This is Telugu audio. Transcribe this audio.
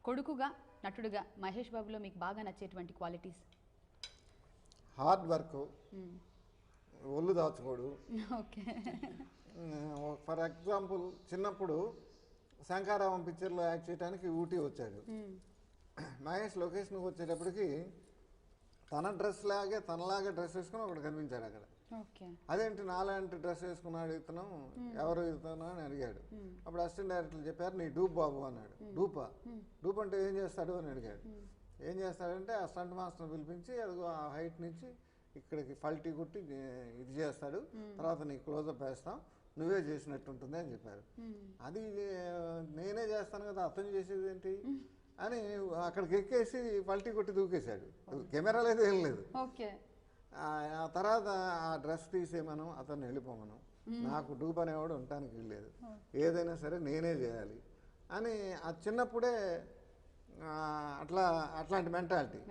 కొడుకుగా నటుడుగా మహేష్ బాబులో మీకు బాగా నచ్చేటువంటి క్వాలిటీస్? హార్డ్ వర్క్, ఒళ్ళు దాచుకోడు. ఓకే. ఫర్ ఎగ్జాంపుల్ చిన్నప్పుడు శంకారావం పిక్చర్లో యాక్ట్ చేయడానికి ఊటీ వచ్చాడు. మహేష్ లొకేషన్కి వచ్చేటప్పటికి తనలాగే డ్రెస్ వేసుకుని ఒకటి కనిపించాడు అక్కడ. అదేంటి నాలాంటి డ్రెస్ వేసుకున్నాడు ఇతను, ఎవరు ఇతను అని అడిగాడు. అప్పుడు అసిస్టెంట్ డైరెక్టర్ చెప్పారు, నీ డూప్ బాబు అన్నాడు. డూప్ అంటే ఏం చేస్తాడు అని అడిగాడు. ఏం చేస్తాడంటే ఆ స్టంట్ మాస్టర్ని పిలిపించి అదిగో ఆ హైట్ నుంచి ఇక్కడికి పల్టీ కుట్టి ఇది చేస్తాడు, తర్వాత నీకు క్లోజప్ వేస్తాం, నువ్వే చేసినట్టు ఉంటుంది అని చెప్పారు. అది నేనే చేస్తాను కదా, అతను చేసేది ఏంటి అని అక్కడికి ఎక్కేసి పల్టీ కొట్టి దూకేశాడు. కెమెరా లేదు, ఏం లేదు. ఆ తర్వాత ఆ డ్రెస్ తీసేమను, అతన్ని వెళ్ళిపోమను, నాకు డూప్ అనేవాడు ఉండటానికి వెళ్ళలేదు, ఏదైనా సరే నేనే చేయాలి అని ఆ చిన్నప్పుడే అట్లాంటి మెంటాలిటీ.